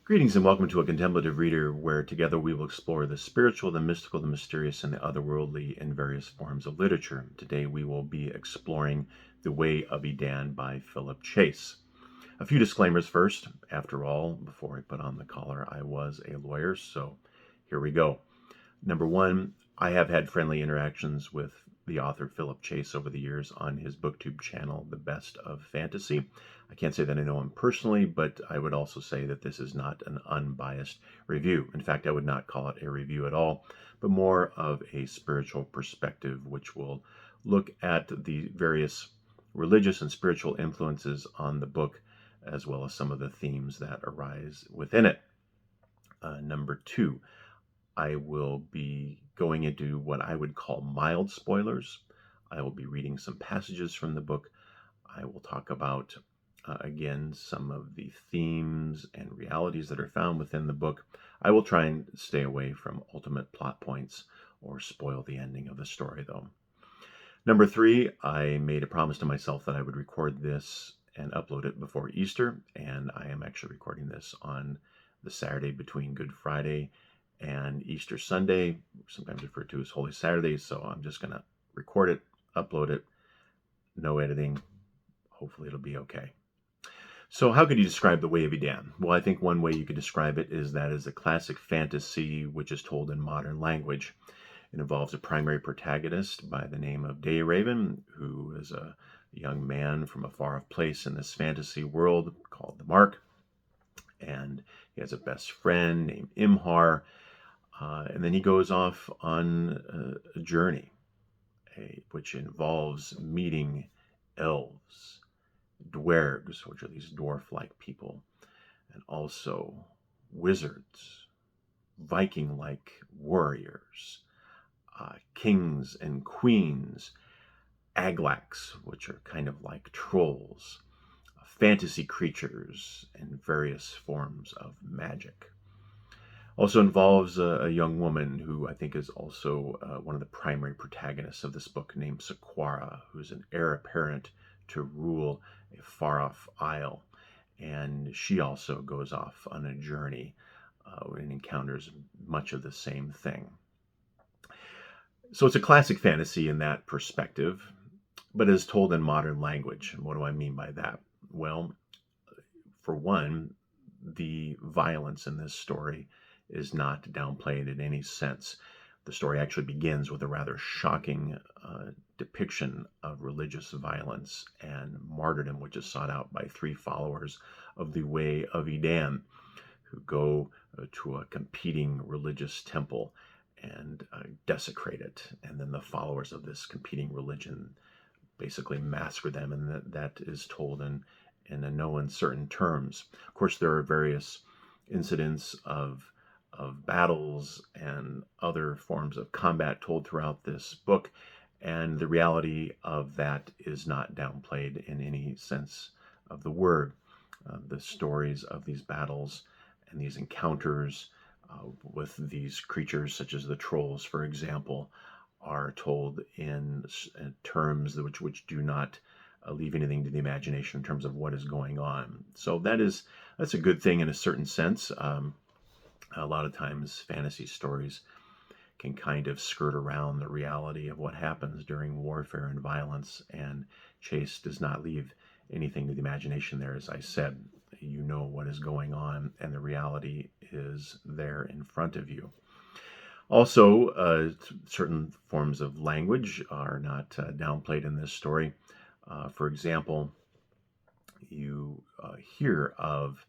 Greetings and welcome to A Contemplative Reader, where together we will explore the spiritual, the mystical, the mysterious, and the otherworldly in various forms of literature. Today we will be exploring The Way of Edan by Philip Chase. A few disclaimers first. After all, before I put on the collar, I was a lawyer, so here we go. Number one, I have had friendly interactions with the author Philip Chase over the years on his booktube channel, The Best of Fantasy. I can't say that I know him personally, but I would also say that this is not an unbiased review. In fact, I would not call it a review at all, but more of a spiritual perspective, which will look at the various religious and spiritual influences on the book, as well as some of the themes that arise within it. Number two, I will be going into what I would call mild spoilers. I will be reading some passages from the book. I will talk about, again, some of the themes and realities that are found within the book. I will try and stay away from ultimate plot points or spoil the ending of the story, though. Number three, I made a promise to myself that I would record this and upload it before Easter, and I am actually recording this on the Saturday between Good Friday and Easter Sunday, sometimes referred to as Holy Saturday. So I'm just going to record it, upload it, no editing. Hopefully it'll be okay. So how could you describe The Way of Edan? Well, I think one way you could describe it is that it's a classic fantasy which is told in modern language. It involves a primary protagonist by the name of Raven, who is a young man from a far-off place in this fantasy world called the Mark. And he has a best friend named Imhar. And then he goes off on a journey, which involves meeting elves, dwergs, which are these dwarf-like people, and also wizards, Viking-like warriors, kings and queens, aglaks, which are kind of like trolls, fantasy creatures, and various forms of magic. Also involves a young woman who I think is also one of the primary protagonists of this book, named Sequara, who's an heir apparent to rule a far-off isle. And she also goes off on a journey and encounters much of the same thing. So it's a classic fantasy in that perspective, but is told in modern language. And what do I mean by that? Well, for one, the violence in this story is not downplayed in any sense. The story actually begins with a rather shocking depiction of religious violence and martyrdom, which is sought out by three followers of the Way of Edan, who go to a competing religious temple and desecrate it. And then the followers of this competing religion basically massacre them, and that is told in no uncertain terms. Of course, there are various incidents of battles and other forms of combat told throughout this book, and the reality of that is not downplayed in any sense of the word. The stories of these battles and these encounters with these creatures, such as the trolls, for example, are told in terms which do not leave anything to the imagination in terms of what is going on. So that's a good thing in a certain sense. A lot of times fantasy stories can kind of skirt around the reality of what happens during warfare and violence, and Chase does not leave anything to the imagination there. As I said, you know what is going on, and the reality is there in front of you. Also, certain forms of language are not downplayed in this story. For example, you hear of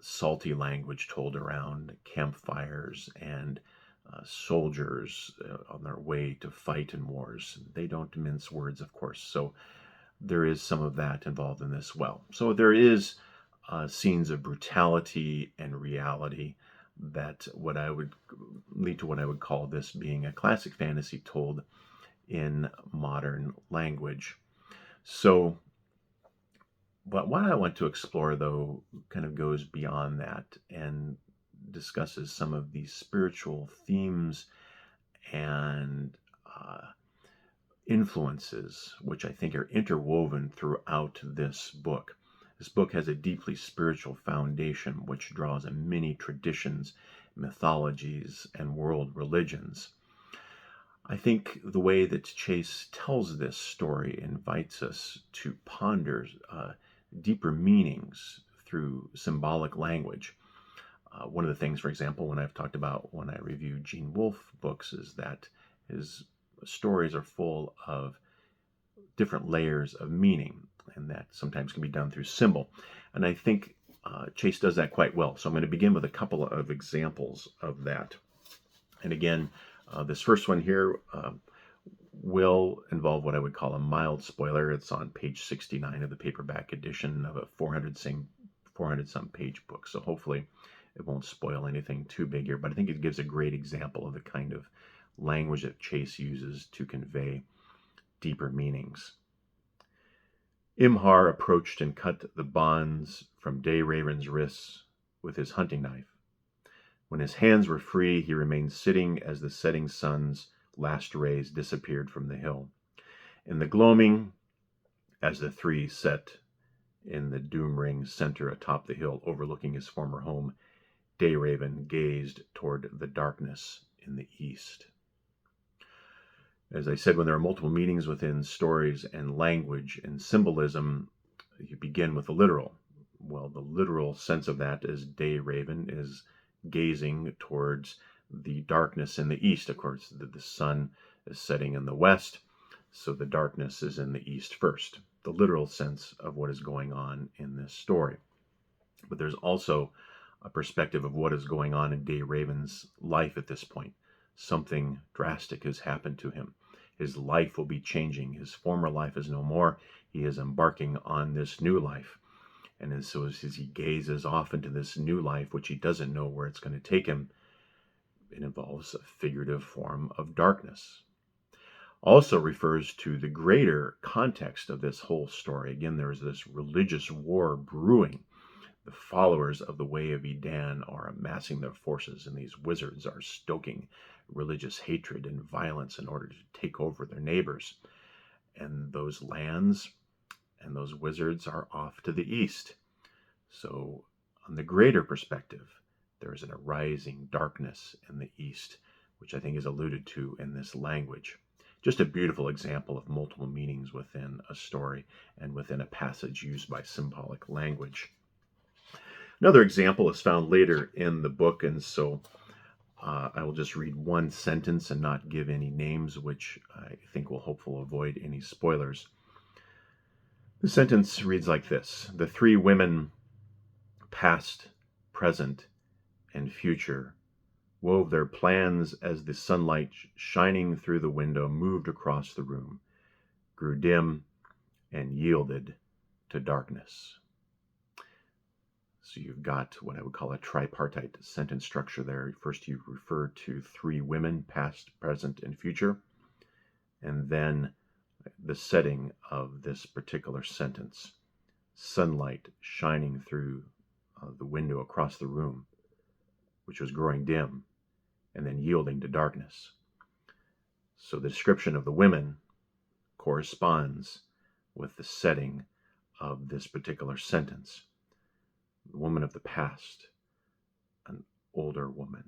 salty language told around campfires and soldiers on their way to fight in wars. They don't mince words, of course, so there is some of that involved in this well. So there is scenes of brutality and reality that what I would lead to what I would call this being a classic fantasy told in modern language. So, but what I want to explore, though, kind of goes beyond that and discusses some of these spiritual themes and influences, which I think are interwoven throughout this book. This book has a deeply spiritual foundation which draws on many traditions, mythologies, and world religions. I think the way that Chase tells this story invites us to ponder deeper meanings through symbolic language. One of the things, for example, when I've talked about when I review Gene Wolfe books, is that his stories are full of different layers of meaning, and that sometimes can be done through symbol. And I think Chase does that quite well. So I'm going to begin with a couple of examples of that. And again, this first one here will involve what I would call a mild spoiler. It's on page 69 of the paperback edition of a 400-some page book. So hopefully it won't spoil anything too big here, but I think it gives a great example of the kind of language that Chase uses to convey deeper meanings. Imhar approached and cut the bonds from Day Raven's wrists with his hunting knife. When his hands were free, he remained sitting as the setting sun's last rays disappeared from the hill. In the gloaming, as the three sat in the doom ring center atop the hill overlooking his former home, Day Raven gazed toward the darkness in the east. As I said, when there are multiple meanings within stories and language and symbolism, you begin with the literal. Well, the literal sense of that is Day Raven is gazing towards the darkness in the east. Of course, the sun is setting in the west, so the darkness is in the east first. The literal sense of what is going on in this story. But there's also a perspective of what is going on in Day Raven's life at this point. Something drastic has happened to him. His life will be changing. His former life is no more. He is embarking on this new life. And so as he gazes off into this new life, which he doesn't know where it's going to take him, it involves a figurative form of darkness. Also refers to the greater context of this whole story. Again, there's this religious war brewing. The followers of the Way of Edan are amassing their forces, and these wizards are stoking religious hatred and violence in order to take over their neighbors. And those lands and those wizards are off to the east. So on the greater perspective, there is an arising darkness in the east, which I think is alluded to in this language. Just a beautiful example of multiple meanings within a story and within a passage used by symbolic language. Another example is found later in the book, and so I will just read one sentence and not give any names, which I think will hopefully avoid any spoilers. The sentence reads like this: the three women, past, present, and future, wove their plans as the sunlight shining through the window moved across the room, grew dim, and yielded to darkness. So you've got what I would call a tripartite sentence structure there. First you refer to three women, past, present, and future, and then the setting of this particular sentence: sunlight shining through the window across the room, which was growing dim, and then yielding to darkness. So the description of the women corresponds with the setting of this particular sentence. The woman of the past, an older woman.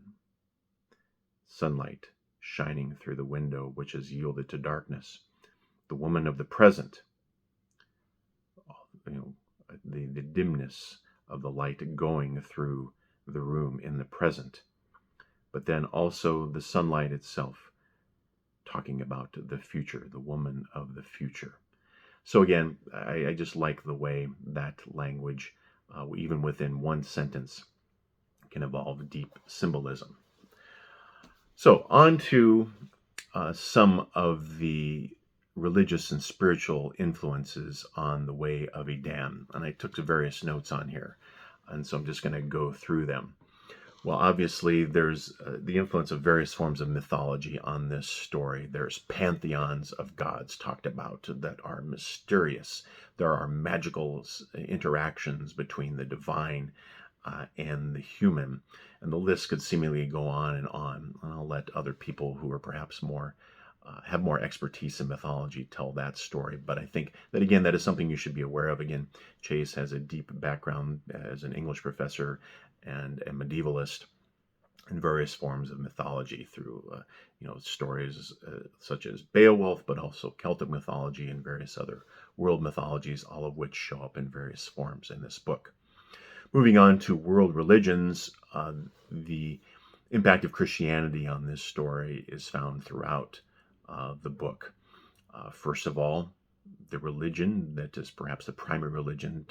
Sunlight shining through the window, which has yielded to darkness. The woman of the present, the dimness of the light going through the room in the present. But then also the sunlight itself, talking about the future, the woman of the future. So again, I just like the way that language, even within one sentence, can evolve deep symbolism. So on to some of the religious and spiritual influences on the Way of Edan. And I took various notes on here, and so I'm just going to go through them. Well, obviously, there's the influence of various forms of mythology on this story. There's pantheons of gods talked about that are mysterious. There are magical interactions between the divine and the human. And the list could seemingly go on. And I'll let other people who are perhaps more have more expertise in mythology tell that story. But I think that, again, that is something you should be aware of. Again, Chase has a deep background as an English professor and a medievalist in various forms of mythology through, stories such as Beowulf, but also Celtic mythology and various other world mythologies, all of which show up in various forms in this book. Moving on to world religions, the impact of Christianity on this story is found throughout the book. First of all, the religion that is perhaps the primary religion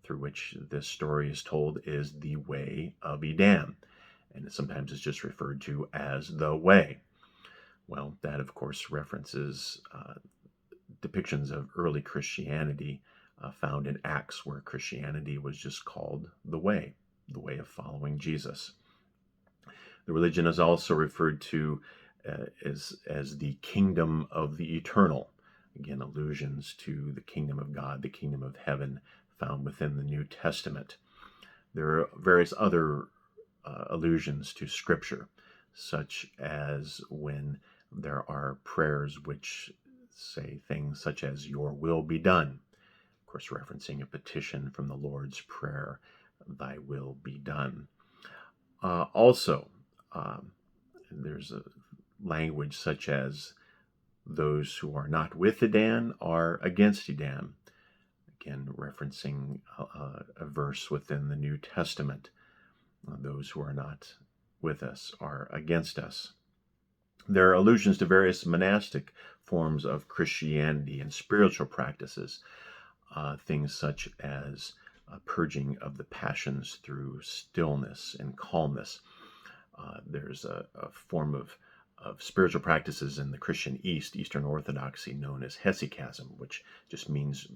through which this story is told is the Way of Edan. And sometimes it's just referred to as the Way. Well, that, of course, references depictions of early Christianity found in Acts, where Christianity was just called the Way of following Jesus. The religion is also referred to as the kingdom of the eternal. Again, allusions to the kingdom of God, the kingdom of heaven, found within the New Testament. There are various other allusions to Scripture, such as when there are prayers which say things such as, "Your will be done." Of course, referencing a petition from the Lord's Prayer, "Thy will be done." Also, there's a language such as, "Those who are not with Edan are against Edan." Again, referencing a verse within the New Testament. Those who are not with us are against us. There are allusions to various monastic forms of Christianity and spiritual practices, things such as purging of the passions through stillness and calmness. There's a form of spiritual practices in the Christian Eastern Orthodoxy known as hesychasm, which just means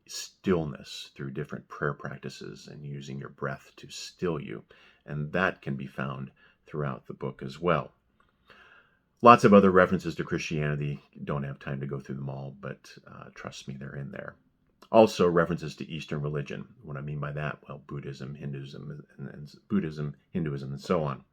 stillness through different prayer practices and using your breath to still you. And that can be found throughout the book as well. Lots of other references to Christianity. Don't have time to go through them all, but trust me, they're in there. Also, references to Eastern religion. What I mean by that, well, Buddhism, Hinduism, and so on.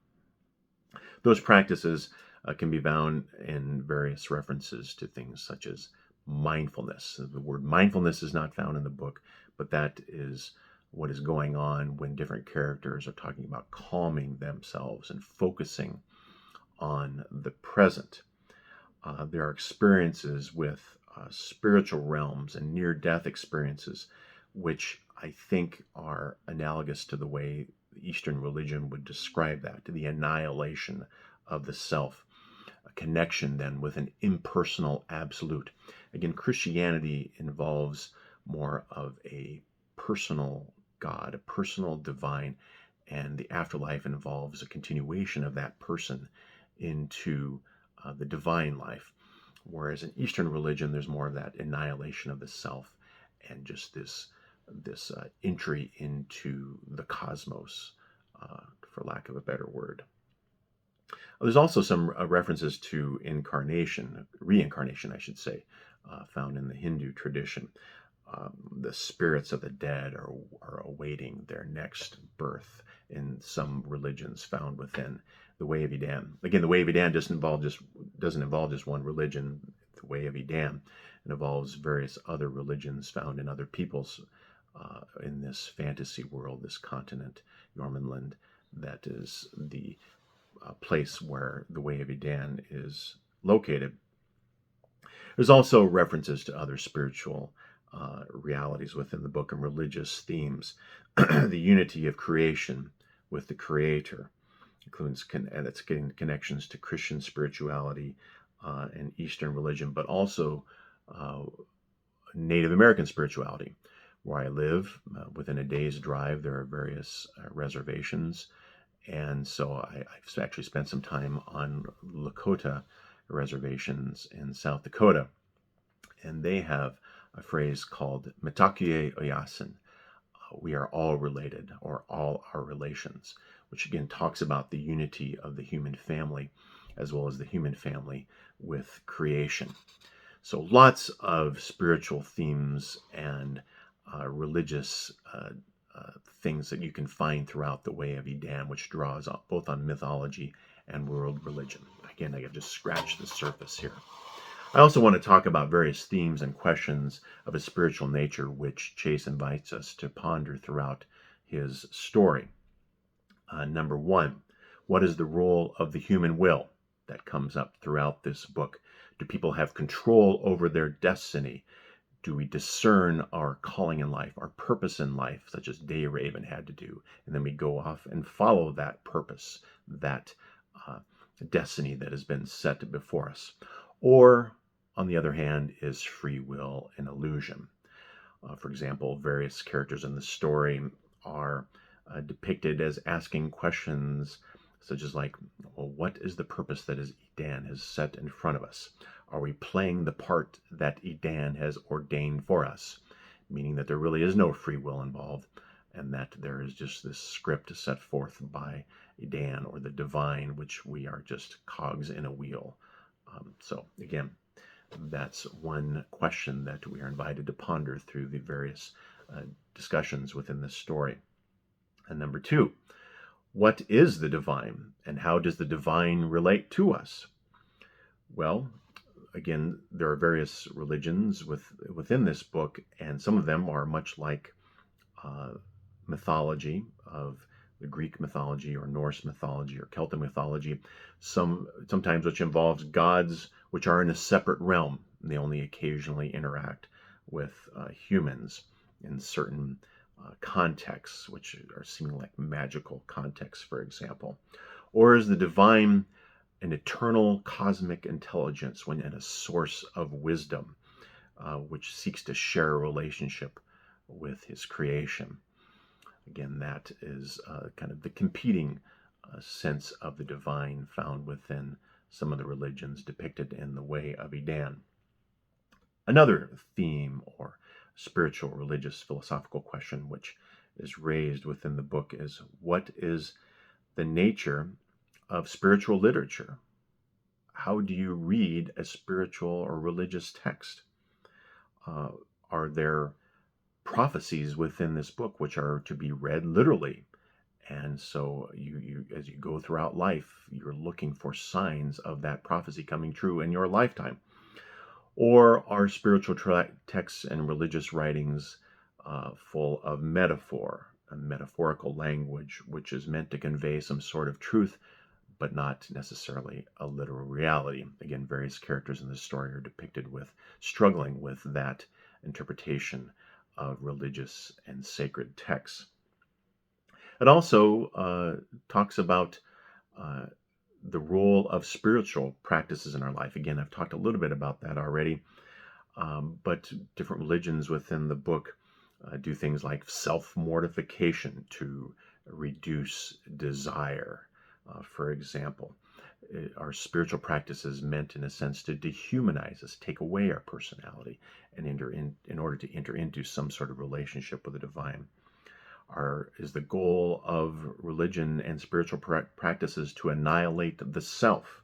Those practices can be found in various references to things such as mindfulness. The word mindfulness is not found in the book, but that is what is going on when different characters are talking about calming themselves and focusing on the present. There are experiences with spiritual realms and near-death experiences, which I think are analogous to the way Eastern religion would describe that, to the annihilation of the self, a connection then with an impersonal absolute. Again, Christianity involves more of a personal God, a personal divine, and the afterlife involves a continuation of that person into the divine life. Whereas in Eastern religion, there's more of that annihilation of the self and just this entry into the cosmos, for lack of a better word. There's also some references to reincarnation, I should say, found in the Hindu tradition. The spirits of the dead are awaiting their next birth in some religions found within the Way of Edan. Again, the Way of Edan doesn't involve just one religion. The Way of Edan, it involves various other religions found in other peoples in this fantasy world, this continent, Jormungand, that is the place where the Way of Edan is located. There's also references to other spiritual realities within the book and religious themes. The unity of creation with the Creator includes, and it's getting connections to Christian spirituality and Eastern religion, but also Native American spirituality. Where I live, within a day's drive, there are various reservations. And so I've actually spent some time on Lakota reservations in South Dakota. And they have a phrase called Mitakuye Oyasin. We are all related, or all are relations, which again talks about the unity of the human family, as well as the human family with creation. So lots of spiritual themes and religious things that you can find throughout the Way of Edan, which draws both on mythology and world religion. I again, I have just scratched the surface here. I also want to talk about various themes and questions of a spiritual nature which Chase invites us to ponder throughout his story. Number one, what is the role of the human will? That comes up throughout this book. Do people have control over their destiny? Do we discern our calling in life, our purpose in life, such as Raven had to do? And then we go off and follow that purpose, that destiny that has been set before us. Or, on the other hand, is free will an illusion? For example, various characters in the story are depicted as asking questions such as like, well, what is the purpose that Edan has set in front of us? Are we playing the part that Edan has ordained for us? Meaning that there really is no free will involved, and that there is just this script set forth by Edan or the divine, which we are just cogs in a wheel. So again, that's one question that we are invited to ponder through the various discussions within this story. And number two, what is the divine, and how does the divine relate to us? Well, again, there are various religions within this book, and some of them are much like mythology of the Greek mythology or Norse mythology or Celtic mythology, sometimes which involves gods which are in a separate realm. They only occasionally interact with humans in certain contexts, which are seeming like magical contexts, for example. Or is the divine an eternal cosmic intelligence and a source of wisdom, which seeks to share a relationship with his creation? Again, that is kind of the competing sense of the divine found within some of the religions depicted in the Way of Edan. Another theme or spiritual, religious, philosophical question which is raised within the book is, what is the nature of spiritual literature? How do you read a spiritual or religious text? Are there prophecies within this book which are to be read literally? And so you as you go throughout life, you're looking for signs of that prophecy coming true in your lifetime. Or are spiritual texts and religious writings full of metaphor, a metaphorical language, which is meant to convey some sort of truth, but not necessarily a literal reality? Again, various characters in this story are depicted with struggling with that interpretation of religious and sacred texts. It also talks about the role of spiritual practices in our life. Again, I've talked a little bit about that already, but different religions within the book do things like self-mortification to reduce desire. For example, our spiritual practices meant, in a sense, to dehumanize us, take away our personality, and in order to enter into some sort of relationship with the divine. Is the goal of religion and spiritual practices to annihilate the self?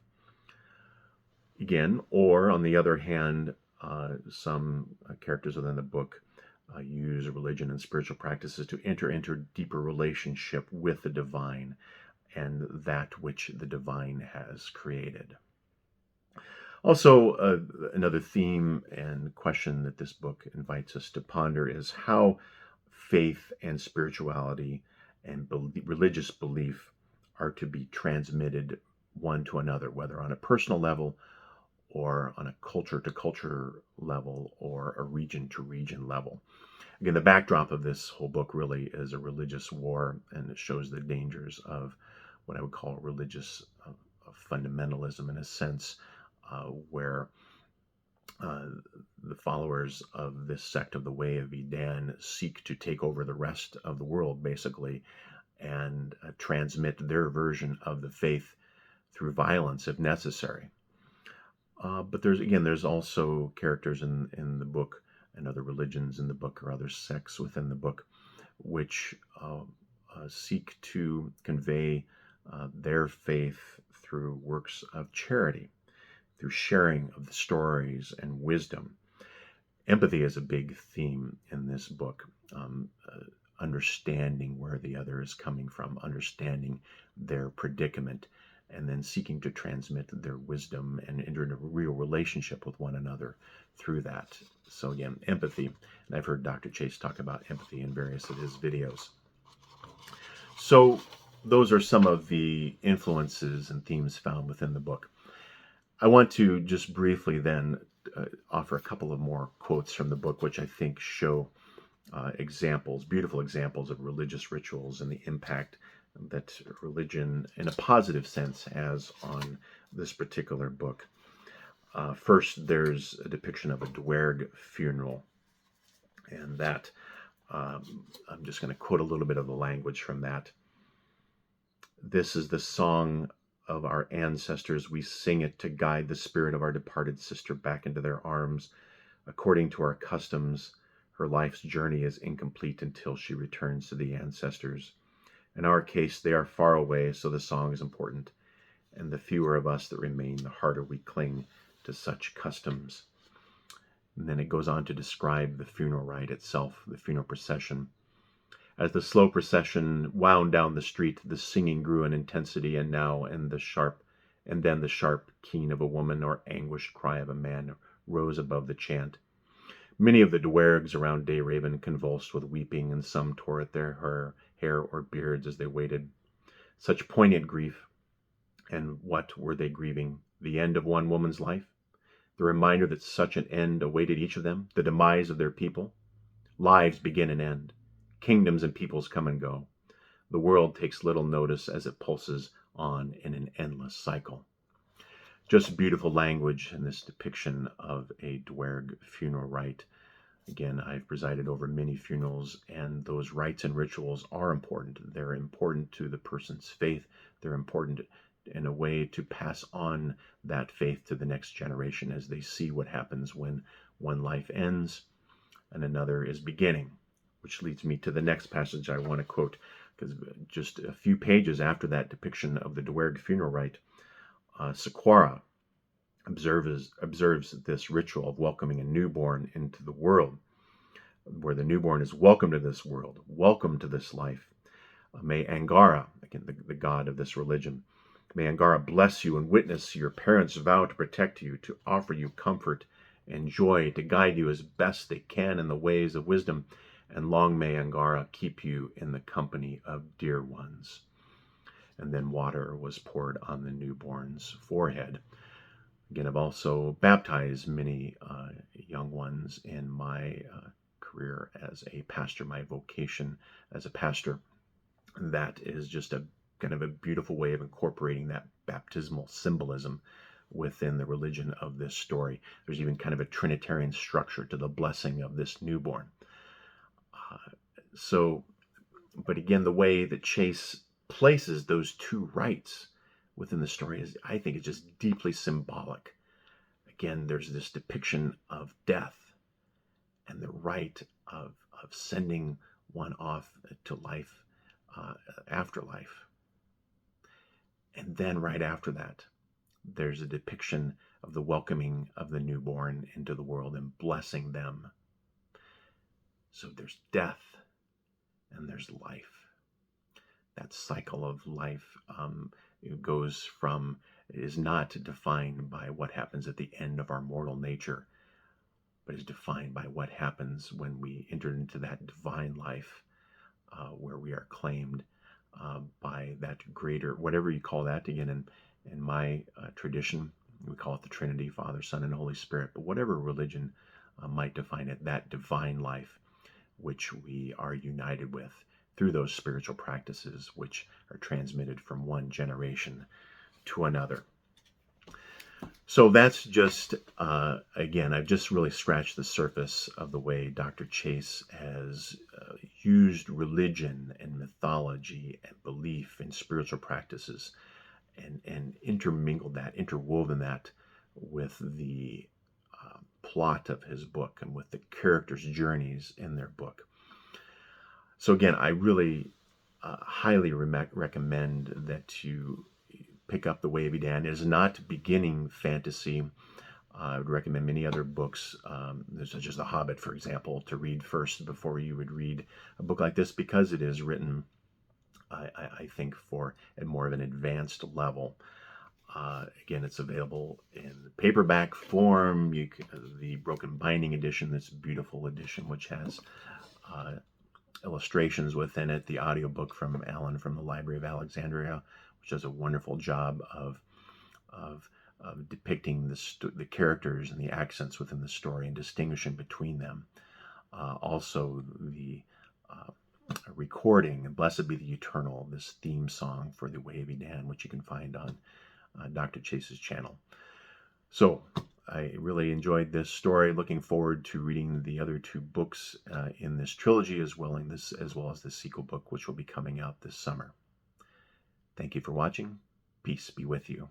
Again, or on the other hand, some characters within the book use religion and spiritual practices to enter into a deeper relationship with the divine and that which the divine has created. Also, another theme and question that this book invites us to ponder is how faith and spirituality and religious belief are to be transmitted one to another, whether on a personal level or on a culture to culture level or a region to region level. Again, the backdrop of this whole book really is a religious war, and it shows the dangers of what I would call religious fundamentalism, in a sense, where the followers of this sect of the Way of Edan seek to take over the rest of the world, basically, and transmit their version of the faith through violence if necessary. But there's also characters in the book and other religions in the book or other sects within the book which seek to convey their faith through works of charity, through sharing of the stories and wisdom. Empathy is a big theme in this book, understanding where the other is coming from, understanding their predicament, and then seeking to transmit their wisdom and enter into a real relationship with one another through that. So again, empathy, and I've heard Dr. Chase talk about empathy in various of his videos. So those are some of the influences and themes found within the book. I want to just briefly then offer a couple of more quotes from the book, which I think show examples, beautiful examples of religious rituals and the impact that religion, in a positive sense, has on this particular book. First, there's a depiction of a Dwerg funeral, and that I'm just going to quote a little bit of the language from that. This is the song of our ancestors. We sing it to guide the spirit of our departed sister back into their arms. According to our customs, her life's journey is incomplete until she returns to the ancestors. In our case, they are far away, so the song is important. And the fewer of us that remain, the harder we cling to such customs. And then it goes on to describe the funeral rite itself, the funeral procession. As the slow procession wound down the street, the singing grew in intensity, and then the sharp keen of a woman or anguished cry of a man rose above the chant. Many of the dwergs around Dayraven convulsed with weeping, and some tore at their hair or beards as they waited. Such poignant grief. And what were they grieving? The end of one woman's life? The reminder that such an end awaited each of them? The demise of their people? Lives begin and end. Kingdoms and peoples come and go. The world takes little notice as it pulses on in an endless cycle. Just beautiful language in this depiction of a Dwerg funeral rite. Again, I've presided over many funerals, and those rites and rituals are important. They're important to the person's faith. They're important in a way to pass on that faith to the next generation as they see what happens when one life ends and another is beginning. Which leads me to the next passage I want to quote, because just a few pages after that depiction of the Dwerg funeral rite, Sequara observes this ritual of welcoming a newborn into the world, where the newborn is welcome to this world, welcome to this life. May Angara, again the god of this religion, may Angara bless you and witness your parents vow to protect you, to offer you comfort and joy, to guide you as best they can in the ways of wisdom, and long may Angara keep you in the company of dear ones. And then water was poured on the newborn's forehead. Again, I've also baptized many young ones in my career as a pastor, my vocation as a pastor. That is just a kind of a beautiful way of incorporating that baptismal symbolism within the religion of this story. There's even kind of a Trinitarian structure to the blessing of this newborn. But again, the way that Chase places those two rites within the story is, I think, is just deeply symbolic. Again, there's this depiction of death and the rite of sending one off to life, afterlife. And then right after that, there's a depiction of the welcoming of the newborn into the world and blessing them. So there's death and there's life. That cycle of life is not defined by what happens at the end of our mortal nature, but is defined by what happens when we enter into that divine life, where we are claimed by that greater, whatever you call that. Again, in my tradition, we call it the Trinity, Father, Son, and Holy Spirit. But whatever religion might define it, that divine life, which we are united with through those spiritual practices, which are transmitted from one generation to another. So that's just, again, I've just really scratched the surface of the way Dr. Chase has used religion and mythology and belief and spiritual practices and interwoven that with the plot of his book and with the characters' journeys in their book. So again, I really highly recommend that you pick up The Way of Edan. It is not beginning fantasy. I would recommend many other books, such as The Hobbit, for example, to read first before you would read a book like this, because it is written I think, for at more of an advanced level. Again, it's available in paperback form. The Broken Binding edition, this beautiful edition, which has illustrations within it. The audiobook from Alan from the Library of Alexandria, which does a wonderful job of depicting the characters and the accents within the story and distinguishing between them. Also, the recording, and Blessed Be the Eternal, this theme song for the Way of Edan, which you can find on Dr. Chase's channel. So I really enjoyed this story. Looking forward to reading the other two books in this trilogy, as well as the sequel book, which will be coming out this summer. Thank you for watching. Peace be with you.